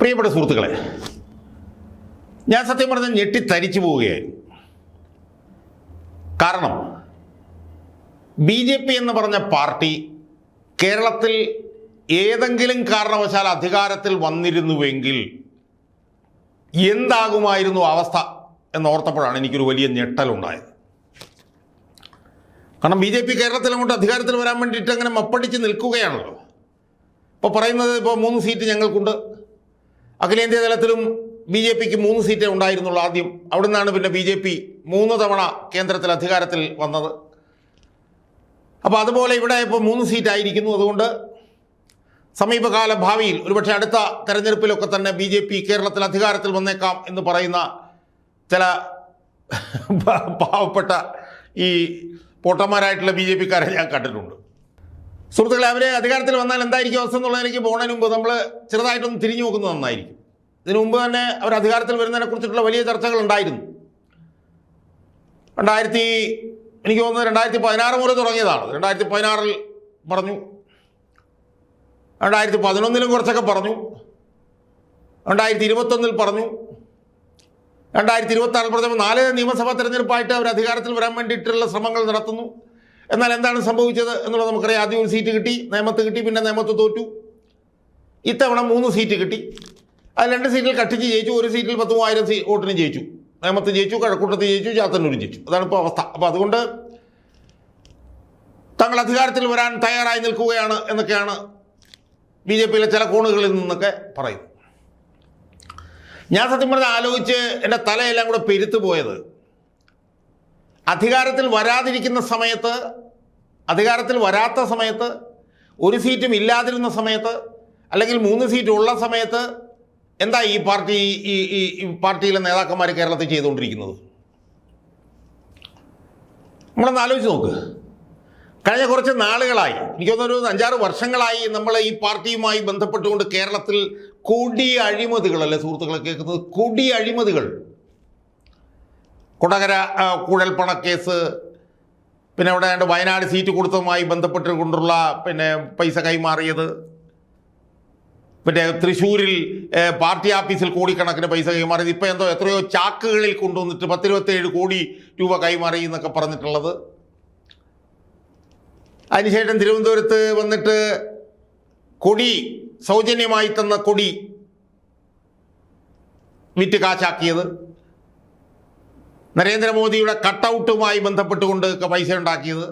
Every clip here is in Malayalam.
പ്രിയപ്പെട്ട സുഹൃത്തുക്കളെ, ഞാൻ സത്യം പറഞ്ഞാൽ ഞെട്ടിത്തരിച്ചു പോവുകയായിരുന്നു. കാരണം BJP എന്ന് പറഞ്ഞ പാർട്ടി കേരളത്തിൽ ഏതെങ്കിലും കാരണവശാൽ അധികാരത്തിൽ വന്നിരുന്നുവെങ്കിൽ എന്താകുമായിരുന്നു അവസ്ഥ എന്നോർത്തപ്പോഴാണ് എനിക്കൊരു വലിയ ഞെട്ടലുണ്ടായത്. കാരണം BJP കേരളത്തിൽ അങ്ങോട്ട് അധികാരത്തിൽ വരാൻ വേണ്ടിയിട്ട് അങ്ങനെ മപ്പടിച്ച് നിൽക്കുകയാണല്ലോ. ഇപ്പോൾ പറയുന്നത്, ഇപ്പോൾ 3 സീറ്റ് ഞങ്ങൾക്കുണ്ട്. അഖിലേന്ത്യാ തലത്തിലും BJPക്ക് 3 സീറ്റേ ഉണ്ടായിരുന്നുള്ളൂ ആദ്യം. അവിടെ നിന്നാണ് പിന്നെ BJP 3 തവണ കേന്ദ്രത്തിൽ അധികാരത്തിൽ വന്നത്. അപ്പോൾ അതുപോലെ ഇവിടെ ഇപ്പോൾ 3 സീറ്റായിരിക്കുന്നു. അതുകൊണ്ട് സമീപകാല ഭാവിയിൽ ഒരുപക്ഷെ അടുത്ത തെരഞ്ഞെടുപ്പിലൊക്കെ തന്നെ BJP കേരളത്തിൽ അധികാരത്തിൽ വന്നേക്കാം എന്ന് പറയുന്ന ചില പാവപ്പെട്ട ഈ പൊട്ടന്മാരായിട്ടുള്ള BJPക്കാരെ ഞാൻ കണ്ടിട്ടുണ്ട്. സുഹൃത്തുക്കളെ, അവരെ അധികാരത്തിൽ വന്നാൽ എന്തായിരിക്കും അവസ്ഥ എന്നുള്ളതിലേക്ക് പോകുന്നതിന് മുമ്പ് നമ്മൾ ചെറുതായിട്ടൊന്ന് തിരിഞ്ഞു നോക്കുന്നത് നന്നായിരിക്കും. ഇതിനു മുമ്പ് തന്നെ അവർ അധികാരത്തിൽ വരുന്നതിനെ കുറിച്ചിട്ടുള്ള വലിയ ചർച്ചകൾ ഉണ്ടായിരുന്നു. എനിക്ക് തോന്നുന്നത് 2016 മുതൽ തുടങ്ങിയതാണ്. 2016 പറഞ്ഞു, 2011 കുറച്ചൊക്കെ പറഞ്ഞു, 2021 പറഞ്ഞു, 2026 പറഞ്ഞപ്പോൾ 4 നിയമസഭാ തെരഞ്ഞെടുപ്പായിട്ട് അവർ അധികാരത്തിൽ വരാൻ വേണ്ടിയിട്ടുള്ള ശ്രമങ്ങൾ നടത്തുന്നു. എന്നാൽ എന്താണ് സംഭവിച്ചത് എന്നുള്ളത് നമുക്കറിയാം. ആദ്യം 1 സീറ്റ് കിട്ടി, നേമത്ത് കിട്ടി, പിന്നെ നേമത്ത് തോറ്റു. ഇത്തവണ 3 സീറ്റ് കിട്ടി. അത് 2 സീറ്റിൽ കട്ടിച്ച് ജയിച്ചു. 1 സീറ്റിൽ 10,000 വോട്ടിന് ജയിച്ചു. നേമത്ത് ജയിച്ചു, കഴക്കൂട്ടത്ത് ജയിച്ചു, ചാത്തന്നൂരും ജയിച്ചു. അതാണ് ഇപ്പോൾ അവസ്ഥ. അപ്പോൾ അതുകൊണ്ട് തങ്ങൾ അധികാരത്തിൽ വരാൻ തയ്യാറായി നിൽക്കുകയാണ് എന്നൊക്കെയാണ് BJPയിലെ ചില കോണുകളിൽ നിന്നൊക്കെ പറയും. ഞാൻ സത്യം പറഞ്ഞാൽ ആലോചിച്ച് എൻ്റെ തലയെല്ലാം കൂടെ പെരുത്തു പോയത്, അധികാരത്തിൽ വരാതിരിക്കുന്ന സമയത്ത്, അധികാരത്തിൽ വരാത്ത സമയത്ത്, 1 സീറ്റും ഇല്ലാതിരുന്ന സമയത്ത്, അല്ലെങ്കിൽ 3 സീറ്റ് ഉള്ള സമയത്ത് എന്താ ഈ പാർട്ടിയിലെ നേതാക്കന്മാർ കേരളത്തിൽ ചെയ്തുകൊണ്ടിരിക്കുന്നത്? നമ്മളൊന്ന് ആലോചിച്ച് നോക്ക്. കഴിഞ്ഞ കുറച്ച് നാളുകളായി, എനിക്ക് തോന്നുന്നു ഒരു 5-6 വർഷങ്ങളായി നമ്മൾ ഈ പാർട്ടിയുമായി ബന്ധപ്പെട്ടുകൊണ്ട് കേരളത്തിൽ കൊടിയ അഴിമതികളല്ലേ സുഹൃത്തുക്കളെ കേൾക്കുന്നത്? കൊടിയ അഴിമതികൾ. കൊടകര കുഴൽപ്പണക്കേസ്, പിന്നെ അവിടെ വയനാട് സീറ്റ് കൊടുത്തതുമായി ബന്ധപ്പെട്ടുകൊണ്ടുള്ള പൈസ കൈമാറിയത്, പിന്നെ തൃശ്ശൂരിൽ പാർട്ടി ഓഫീസിൽ കോടിക്കണക്കിന് പൈസ കൈമാറിയത്, ഇപ്പോൾ എത്രയോ ചാക്കുകളിൽ കൊണ്ടുവന്നിട്ട് 10-27 കോടി രൂപ കൈമാറി എന്നൊക്കെ പറഞ്ഞിട്ടുള്ളത്. അതിനുശേഷം തിരുവനന്തപുരത്ത് വന്നിട്ട് കൊടി സൗജന്യമായി തന്ന കൊടി വിറ്റ് കാശാക്കിയത്, നരേന്ദ്രമോദിയുടെ കട്ടൗട്ടുമായി ബന്ധപ്പെട്ടുകൊണ്ട് പൈസ ഉണ്ടാക്കിയത്,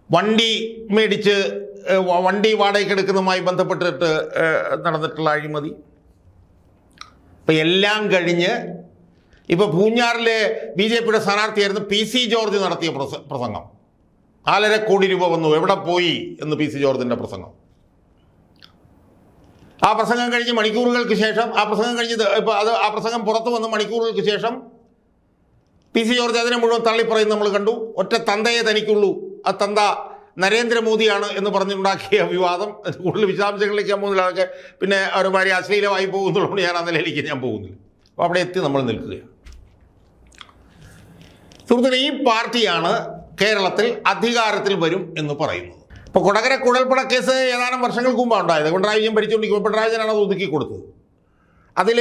വണ്ടി മേടിച്ച് വണ്ടി വാടകയ്ക്ക് എടുക്കുന്നതുമായി ബന്ധപ്പെട്ടിട്ട് നടന്നിട്ടുള്ള അഴിമതി. ഇപ്പം എല്ലാം കഴിഞ്ഞ് ഇപ്പോൾ പൂഞ്ഞാറിലെ BJPയുടെ സ്ഥാനാർത്ഥിയായിരുന്നു PC ജോർജ് നടത്തിയ പ്രസംഗം. 4.5 കോടി രൂപ വന്നു, എവിടെ പോയി എന്ന് PC ജോർജിൻ്റെ പ്രസംഗം. ആ പ്രസംഗം കഴിഞ്ഞ് മണിക്കൂറുകൾക്ക് ശേഷം, ആ പ്രസംഗം പുറത്തു വന്ന് മണിക്കൂറുകൾക്ക് ശേഷം PC ജോർജ് അതിനെ മുഴുവൻ തള്ളിപ്പറയുന്നത് നമ്മൾ കണ്ടു. ഒറ്റ തന്തയെ തനിക്കുള്ളൂ, ആ തന്ത നരേന്ദ്രമോദിയാണ് എന്ന് പറഞ്ഞുണ്ടാക്കിയ വിവാദം. കൂടുതൽ വിശദാംശങ്ങളിലേക്ക് ഞാൻ പോകുന്നില്ല. അതൊക്കെ പിന്നെ അവർ ഭാര്യ അശ്ലീലമായി പോകുന്നതുകൊണ്ട് ഞാൻ ആ നിലയിലേക്ക് ഞാൻ പോകുന്നില്ല. അപ്പോൾ അവിടെ എത്തി നമ്മൾ നിൽക്കുകയാണ്. സുഹൃത്തുക്കളെ, ഈ പാർട്ടിയാണ് കേരളത്തിൽ അധികാരത്തിൽ വരും എന്ന് പറയുന്നത്. ഇപ്പോൾ കൊടകര കുഴൽപ്പണ കേസ് ഏതാനും വർഷങ്ങൾക്ക് മുമ്പാണ് ഉണ്ടായത്. പിണറായി വിജയൻ ഭരിച്ചുകൊണ്ടിരിക്കുമ്പോൾ പിണറായി വിജയനാണ് അത് ഒതുക്കി കൊടുത്തത്. അതിൽ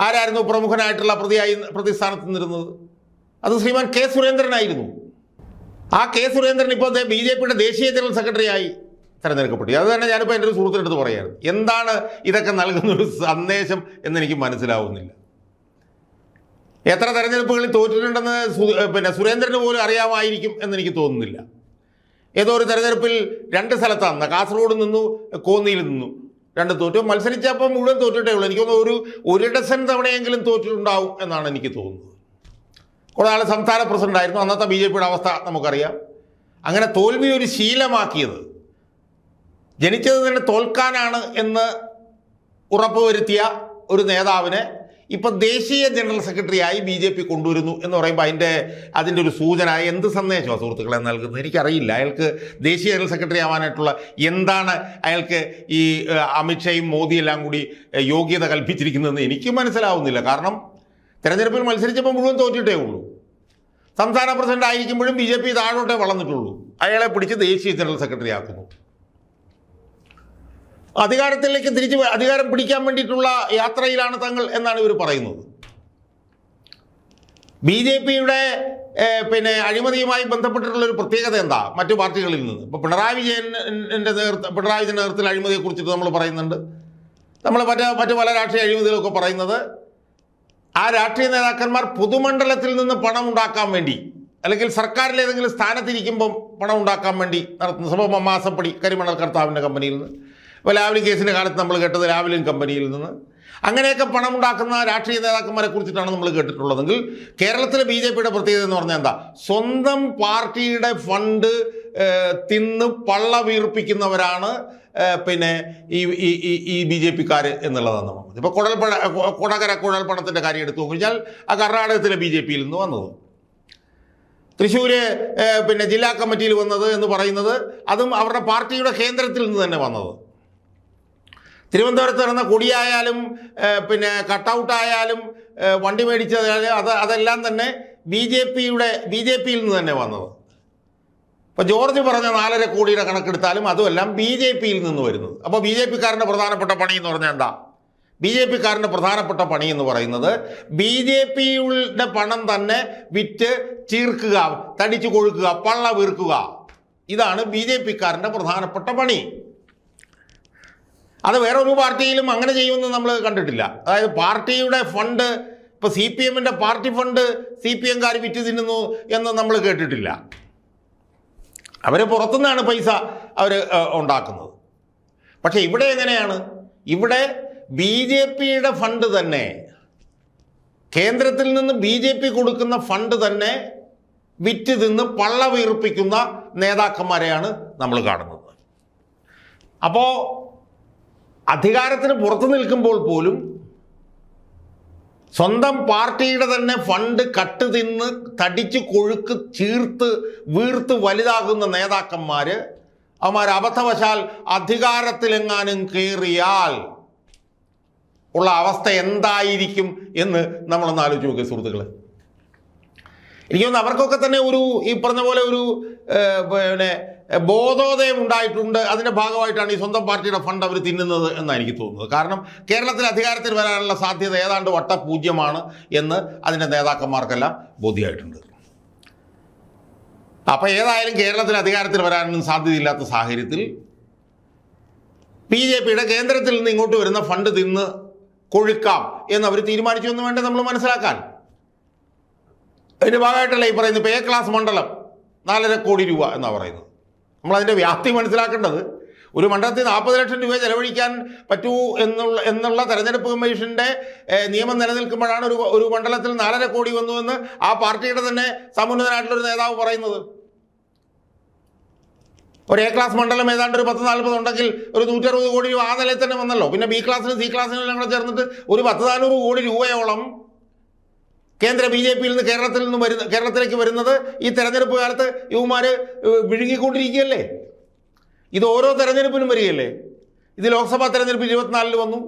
ആരായിരുന്നു പ്രമുഖനായിട്ടുള്ള പ്രതിസ്ഥാനത്ത് നിന്നിരുന്നത്? അത് ശ്രീമാൻ K. സുരേന്ദ്രനായിരുന്നു. ആ K. സുരേന്ദ്രൻ ഇപ്പോൾ BJPയുടെ ദേശീയ ജനറൽ സെക്രട്ടറിയായി തിരഞ്ഞെടുക്കപ്പെട്ടു. അത് തന്നെ ഞാനിപ്പോൾ എൻ്റെ ഒരു സുഹൃത്തിനടുത്ത് പറയായിരുന്നു. എന്താണ് ഇതൊക്കെ നൽകുന്നൊരു സന്ദേശം എന്നെനിക്ക് മനസ്സിലാവുന്നില്ല. എത്ര തെരഞ്ഞെടുപ്പുകളിൽ തോറ്റിട്ടുണ്ടെന്ന് സുരേന്ദ്രന് പോലും അറിയാമായിരിക്കും എന്നെനിക്ക് തോന്നുന്നില്ല. ഏതോ ഒരു തെരഞ്ഞെടുപ്പിൽ 2 സ്ഥലത്താണ്, കാസർഗോഡ് നിന്നു, കോന്നിയിൽ നിന്നു, 2 തോറ്റു. മത്സരിച്ചപ്പോൾ മുഴുവൻ തോറ്റിട്ടേ ഉള്ളൂ. എനിക്ക് തോന്നുന്നു ഒരു ഡസൻ തവണയെങ്കിലും തോറ്റിട്ടുണ്ടാവും എന്നാണ് എനിക്ക് തോന്നുന്നത്. കുറേ നാൾ സംസ്ഥാന പ്രസിഡന്റായിരുന്നു. അന്നത്തെ BJPയുടെ അവസ്ഥ നമുക്കറിയാം. അങ്ങനെ തോൽവി ഒരു ശീലമാക്കിയത്, ജനിച്ചത് തന്നെ തോൽക്കാനാണ് എന്ന് ഉറപ്പുവരുത്തിയ ഒരു നേതാവിനെ ഇപ്പം ദേശീയ ജനറൽ സെക്രട്ടറിയായി BJP കൊണ്ടുവരുന്നു എന്ന് പറയുമ്പോൾ അതിൻ്റെ ഒരു സൂചന എന്ത് സന്ദേശമാണ് സുഹൃത്തുക്കളെ നൽകുന്നത്? എനിക്കറിയില്ല. അയാൾക്ക് ദേശീയ ജനറൽ സെക്രട്ടറി ആവാനായിട്ടുള്ള എന്താണ് അയാൾക്ക് ഈ അമിത്ഷായും മോദിയെല്ലാം കൂടി യോഗ്യത കൽപ്പിച്ചിരിക്കുന്നതെന്ന് എനിക്ക് മനസ്സിലാവുന്നില്ല. കാരണം തെരഞ്ഞെടുപ്പിൽ മത്സരിച്ചപ്പോൾ മുഴുവൻ തോറ്റിട്ടേ ഉള്ളൂ. സംസ്ഥാന പ്രസിഡന്റ് ആയിരിക്കുമ്പോഴും BJP താഴോട്ടേ വളർന്നിട്ടുള്ളൂ. അയാളെ പിടിച്ച് ദേശീയ ജനറൽ സെക്രട്ടറി ആക്കുന്നു. അധികാരത്തിലേക്ക് തിരിച്ച് അധികാരം പിടിക്കാൻ വേണ്ടിയിട്ടുള്ള യാത്രയിലാണ് തങ്ങൾ എന്നാണ് ഇവർ പറയുന്നത്. ബി ജെ പിയുടെ പിന്നെ അഴിമതിയുമായി ബന്ധപ്പെട്ടിട്ടുള്ള ഒരു പ്രത്യേകത എന്താ മറ്റു പാർട്ടികളിൽ നിന്ന്? ഇപ്പോൾ പിണറായി വിജയൻ്റെ നേതൃത്വത്തിൽ അഴിമതിയെക്കുറിച്ചിട്ട് നമ്മൾ പറയുന്നുണ്ട്. നമ്മൾ മറ്റു പല രാഷ്ട്രീയ അഴിമതികളൊക്കെ പറയുന്നത് ആ രാഷ്ട്രീയ നേതാക്കന്മാർ പൊതുമണ്ഡലത്തിൽ നിന്ന് പണം ഉണ്ടാക്കാൻ വേണ്ടി അല്ലെങ്കിൽ സർക്കാരിൽ ഏതെങ്കിലും സ്ഥാനത്തിരിക്കുമ്പം പണം ഉണ്ടാക്കാൻ വേണ്ടി നടത്തുന്ന സംഭവം. മാസപ്പടി കരിമണൽ കർത്താവിൻ്റെ കമ്പനിയിൽ നിന്ന്, ഇപ്പോൾ ലാവ്ലിൻ കേസിൻ്റെ കാലത്ത് നമ്മൾ കേട്ടത് ലാവ്ലിൻ കമ്പനിയിൽ നിന്ന്, അങ്ങനെയൊക്കെ പണം ഉണ്ടാക്കുന്ന രാഷ്ട്രീയ നേതാക്കന്മാരെ കുറിച്ചിട്ടാണ് നമ്മൾ കേട്ടിട്ടുള്ളതെങ്കിൽ കേരളത്തിലെ ബി ജെ പിയുടെ പ്രത്യേകത എന്ന് പറഞ്ഞാൽ എന്താ? സ്വന്തം പാർട്ടിയുടെ ഫണ്ട് തിന്ന് പള്ള വീർപ്പിക്കുന്നവരാണ് പിന്നെ ഈ ബി ജെ പിക്കാർ എന്നുള്ളതാണ് നമ്മൾ. ഇപ്പോൾ കൊടകര കുഴൽപ്പണത്തിൻ്റെ കാര്യം എടുത്തു കഴിഞ്ഞാൽ ആ കർണാടകത്തിലെ ബി ജെ പിയിൽ നിന്ന് വന്നത്, തൃശ്ശൂർ പിന്നെ ജില്ലാ കമ്മിറ്റിയിൽ വന്നത് എന്ന് പറയുന്നത് അതും അവരുടെ പാർട്ടിയുടെ കേന്ദ്രത്തിൽ നിന്ന് തന്നെ വന്നത്. തിരുവനന്തപുരത്ത് നടന്ന കൊടിയായാലും പിന്നെ കട്ടൗട്ടായാലും വണ്ടി മേടിച്ചതായാലും അതെല്ലാം തന്നെ ബി ജെ പിയിൽ നിന്ന് തന്നെ വന്നത്. ഇപ്പോൾ ജോർജ് പറഞ്ഞ 4.5 കോടിയുടെ കണക്കെടുത്താലും അതുമെല്ലാം ബി ജെ പിയിൽ നിന്ന് വരുന്നത്. അപ്പോൾ ബി ജെ പിക്കാരൻ്റെ പ്രധാനപ്പെട്ട പണി എന്ന് പറഞ്ഞാൽ എന്താ? ബി ജെ പിക്കാരൻ്റെ പ്രധാനപ്പെട്ട പണി എന്ന് പറയുന്നത് ബി ജെ പിയുടെ പണം തന്നെ വിറ്റ് ചീർക്കുക, തടിച്ചു കൊഴുക്കുക, പള്ള വീർക്കുക. ഇതാണ് ബി ജെ പിക്കാരൻ്റെ പ്രധാനപ്പെട്ട പണി. അത് വേറെ ഒരു പാർട്ടിയിലും അങ്ങനെ ചെയ്യുമെന്ന് നമ്മൾ കണ്ടിട്ടില്ല. അതായത് പാർട്ടിയുടെ ഫണ്ട്, ഇപ്പോൾ സി പി എമ്മിൻ്റെ പാർട്ടി ഫണ്ട് സി പി എംകാർ വിറ്റ് തിന്നുന്നു എന്ന് നമ്മൾ കേട്ടിട്ടില്ല. അവർ പുറത്തുനിന്നാണ് പൈസ അവർ ഉണ്ടാക്കുന്നത്. പക്ഷേ ഇവിടെ എങ്ങനെയാണ്? ഇവിടെ ബി ജെ പിയുടെ ഫണ്ട് തന്നെ, കേന്ദ്രത്തിൽ നിന്ന് ബി ജെ പി കൊടുക്കുന്ന ഫണ്ട് തന്നെ വിറ്റ് തിന്ന് പള്ള വീർപ്പിക്കുന്ന നേതാക്കന്മാരെയാണ് നമ്മൾ കാണുന്നത്. അപ്പോൾ അധികാരത്തിന് പുറത്തു നിൽക്കുമ്പോൾ പോലും സ്വന്തം പാർട്ടിയുടെ തന്നെ ഫണ്ട് കട്ട് തിന്ന് തടിച്ച് കൊഴുക്ക് ചീർത്ത് വീർത്ത് വലുതാകുന്ന നേതാക്കന്മാർ അവന്മാർ അബദ്ധവശാൽ അധികാരത്തിലെങ്ങാനും കയറിയാൽ ഉള്ള അവസ്ഥ എന്തായിരിക്കും എന്ന് നമ്മളൊന്ന് ആലോചിച്ച് നോക്കുക സുഹൃത്തുക്കളെ. എനിക്ക് തോന്നുന്നു അവർക്കൊക്കെ തന്നെ ഈ പറഞ്ഞ പോലെ ഒരു പിന്നെ ബോധോദയം ഉണ്ടായിട്ടുണ്ട്. അതിൻ്റെ ഭാഗമായിട്ടാണ് ഈ സ്വന്തം പാർട്ടിയുടെ ഫണ്ട് അവർ തിന്നുന്നത് എന്നാണ് എനിക്ക് തോന്നുന്നത്. കാരണം കേരളത്തിൽ അധികാരത്തിൽ വരാനുള്ള സാധ്യത ഏതാണ്ട് വട്ടപൂജ്യമാണ് എന്ന് അതിൻ്റെ നേതാക്കന്മാർക്കെല്ലാം ബോധ്യമായിട്ടുണ്ട്. അപ്പോൾ ഏതായാലും കേരളത്തിൽ അധികാരത്തിൽ വരാനൊന്നും സാധ്യതയില്ലാത്ത സാഹചര്യത്തിൽ ബി ജെ പിയുടെ കേന്ദ്രത്തിൽ നിന്ന് ഇങ്ങോട്ട് വരുന്ന ഫണ്ട് തിന്ന് കൊഴുക്കാം എന്നവർ തീരുമാനിച്ചു എന്ന് വേണ്ട നമ്മൾ മനസ്സിലാക്കാൻ. അതിൻ്റെ ഭാഗമായിട്ടല്ല ഈ പറയുന്നത്. ഇപ്പോൾ എ ക്ലാസ് മണ്ഡലം 4.5 കോടി രൂപ എന്നാണ് പറയുന്നത്. നമ്മളതിൻ്റെ വ്യാപ്തി മനസ്സിലാക്കേണ്ടത് ഒരു മണ്ഡലത്തിൽ 40 ലക്ഷം രൂപ ചെലവഴിക്കാൻ പറ്റൂ എന്നുള്ള തെരഞ്ഞെടുപ്പ് കമ്മീഷൻ്റെ നിയമം നിലനിൽക്കുമ്പോഴാണ് ഒരു മണ്ഡലത്തിൽ 4.5 കോടി വന്നുവെന്ന് ആ പാർട്ടിയുടെ തന്നെ സമുന്നതനായിട്ടുള്ളൊരു നേതാവ് പറയുന്നത്. ഒരു എ ക്ലാസ് മണ്ഡലം ഏതാണ്ട് ഒരു 10-40 ഉണ്ടെങ്കിൽ ഒരു 160 കോടി രൂപ ആ നിലയിൽ തന്നെ വന്നല്ലോ. പിന്നെ ബി ക്ലാസ്സിനും സി ക്ലാസ്സിനും എല്ലാം കൂടെ ചേർന്നിട്ട് ഒരു 10-400 കോടി രൂപയോളം കേന്ദ്ര ബി ജെ പിയിൽ നിന്ന് കേരളത്തിലേക്ക് വരുന്നത് ഈ തെരഞ്ഞെടുപ്പ് കാലത്ത് ഇവന്മാർ വിഴുങ്ങിക്കൊണ്ടിരിക്കുകയല്ലേ. ഇത് ഓരോ തെരഞ്ഞെടുപ്പിനും വരികയല്ലേ. ഇത് ലോക്സഭാ തെരഞ്ഞെടുപ്പ് 24 വന്നു,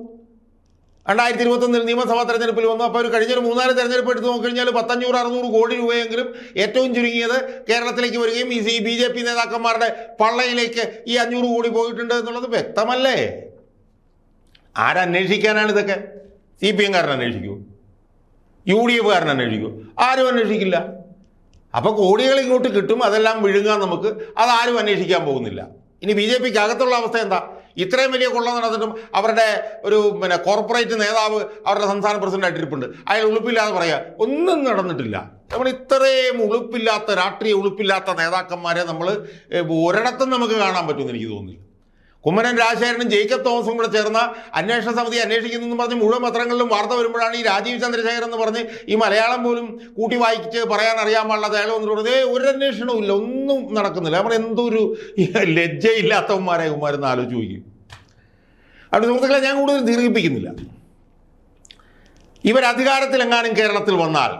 2021 നിയമസഭാ തെരഞ്ഞെടുപ്പിൽ വന്നു. അപ്പോൾ ഒരു കഴിഞ്ഞൊരു 3-4 തെരഞ്ഞെടുപ്പ് എടുത്ത് നോക്കിക്കഴിഞ്ഞാൽ 500-600 കോടി രൂപയെങ്കിലും ഏറ്റവും ചുരുങ്ങിയത് കേരളത്തിലേക്ക് വരികയും ഈ ബി ജെ പി നേതാക്കന്മാരുടെ പള്ളയിലേക്ക് ഈ 500 കോടി പോയിട്ടുണ്ട് എന്നുള്ളത് വ്യക്തമല്ലേ. ആരന്വേഷിക്കാനാണ് ഇതൊക്കെ? സി പി എംകാരൻ അന്വേഷിക്കൂ? യു ഡി എഫുകാരൻ അന്വേഷിക്കൂ? ആരും അന്വേഷിക്കില്ല. അപ്പോൾ കോടികൾ ഇങ്ങോട്ട് കിട്ടും, അതെല്ലാം വിഴുങ്ങാൻ നമുക്ക്, അതാരും അന്വേഷിക്കാൻ പോകുന്നില്ല. ഇനി ബി ജെ പിക്ക് അകത്തുള്ള അവസ്ഥ എന്താ? ഇത്രയും വലിയ കൊള്ള നടന്നിട്ടും അവരുടെ ഒരു കോർപ്പറേറ്റ് നേതാവ് അവരുടെ സംസ്ഥാന പ്രസിഡന്റായിട്ടിരിപ്പുണ്ട്. അയാൾ ഉളുപ്പില്ലാതെ പറയാ ഒന്നും നടന്നിട്ടില്ല. നമ്മൾ ഇത്രയും ഉളുപ്പില്ലാത്ത രാഷ്ട്രീയ ഉളുപ്പില്ലാത്ത നേതാക്കന്മാരെ നമ്മൾ ഒരിടത്തും നമുക്ക് കാണാൻ പറ്റുമെന്ന് എനിക്ക് തോന്നുന്നില്ല. കുമ്മനം രാജശേഖരനും ജേക്കബ് തോമസും കൂടെ ചേർന്ന അന്വേഷണ സമിതി അന്വേഷിക്കുന്നു പറഞ്ഞ് മുഴുവൻ പത്രങ്ങളിലും വാർത്ത വരുമ്പോഴാണ് ഈ രാജീവ് ചന്ദ്രശേഖരൻ എന്ന് പറഞ്ഞ് ഈ മലയാളം പോലും കൂട്ടി വായിച്ച് പറയാൻ അറിയാൻ പാടില്ലാത്ത അയാൾ വന്നിട്ട് പറഞ്ഞത് ഒരു അന്വേഷണവും ഇല്ല, ഒന്നും നടക്കുന്നില്ല. നമ്മൾ എന്തൊരു ലജ്ജയില്ലാത്തവന്മാരെ കുമാരെന്ന് ആലോചിച്ച് ചോദിക്കും. അവിടെ സുഹൃത്തുക്കളെ ഞാൻ കൂടുതൽ ദീർഘിപ്പിക്കുന്നില്ല. ഇവരധികാരത്തിലെങ്ങാനും കേരളത്തിൽ വന്നാൽ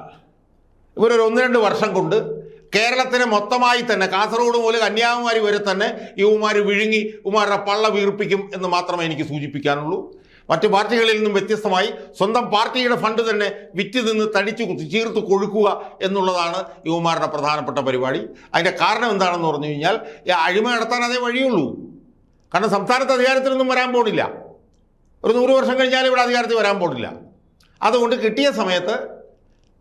ഇവരൊരു 1-2 വർഷം കൊണ്ട് കേരളത്തിന് മൊത്തമായി തന്നെ കാസർഗോഡ് മുതൽ കന്യാകുമാരി വരെ തന്നെ ഇവന്മാർ വിഴുങ്ങി ഇവന്മാരുടെ പള്ള വീർപ്പിക്കും എന്ന് മാത്രമേ എനിക്ക് സൂചിപ്പിക്കാനുള്ളൂ. മറ്റു പാർട്ടികളിൽ നിന്നും വ്യത്യസ്തമായി സ്വന്തം പാർട്ടിയുടെ ഫണ്ട് തന്നെ വിറ്റ് നിന്ന് തടിച്ചു ചീർത്ത് കൊഴുക്കുക എന്നുള്ളതാണ് ഇവന്മാരുടെ പ്രധാനപ്പെട്ട പരിപാടി. അതിൻ്റെ കാരണം എന്താണെന്ന് പറഞ്ഞു കഴിഞ്ഞാൽ അഴിമ നടത്താൻ അതേ വഴിയുള്ളൂ. കാരണം സംസ്ഥാനത്ത് അധികാരത്തിലൊന്നും വരാൻ പോണില്ല. ഒരു 100 വർഷം കഴിഞ്ഞാൽ ഇവിടെ അധികാരത്തിൽ വരാൻ പോണില്ല. അതുകൊണ്ട് കിട്ടിയ സമയത്ത്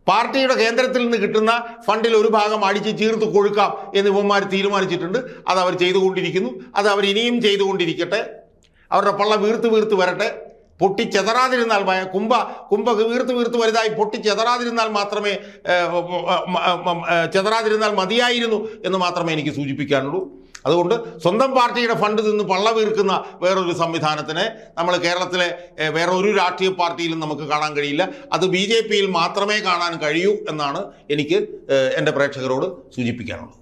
പാർട്ടിയുടെ കേന്ദ്രത്തിൽ നിന്ന് കിട്ടുന്ന ഫണ്ടിൽ ഒരു ഭാഗം അടിച്ച് ചീർത്ത് കൊഴുക്കാം എന്ന് ഇവന്മാർ തീരുമാനിച്ചിട്ടുണ്ട്. അത് അവർ ചെയ്തുകൊണ്ടിരിക്കുന്നു. അത് അവർ ഇനിയും ചെയ്തുകൊണ്ടിരിക്കട്ടെ. അവരുടെ പള്ള വീർത്ത് വരട്ടെ. പൊട്ടിച്ചെതറാതിരുന്നാൽ കുംഭ വീർത്ത് വലുതായി പൊട്ടിച്ചെതറാതിരുന്നാൽ മാത്രമേ ചെതറാതിരുന്നാൽ മതിയായിരുന്നു എന്ന് മാത്രമേ എനിക്ക് സൂചിപ്പിക്കാനുള്ളൂ. അതുകൊണ്ട് സ്വന്തം പാർട്ടിയുടെ ഫണ്ട് നിന്ന് പള്ള വീർക്കുന്ന വേറൊരു സംവിധാനത്തിനെ നമ്മൾ കേരളത്തിലെ വേറെ ഒരു രാഷ്ട്രീയ പാർട്ടിയിലും നമുക്ക് കാണാൻ കഴിയില്ല. അത് BJP യിൽ മാത്രമേ കാണാൻ കഴിയൂ എന്നാണ് എനിക്ക് എൻ്റെ പ്രേക്ഷകരോട് സൂചിപ്പിക്കാനുള്ളത്.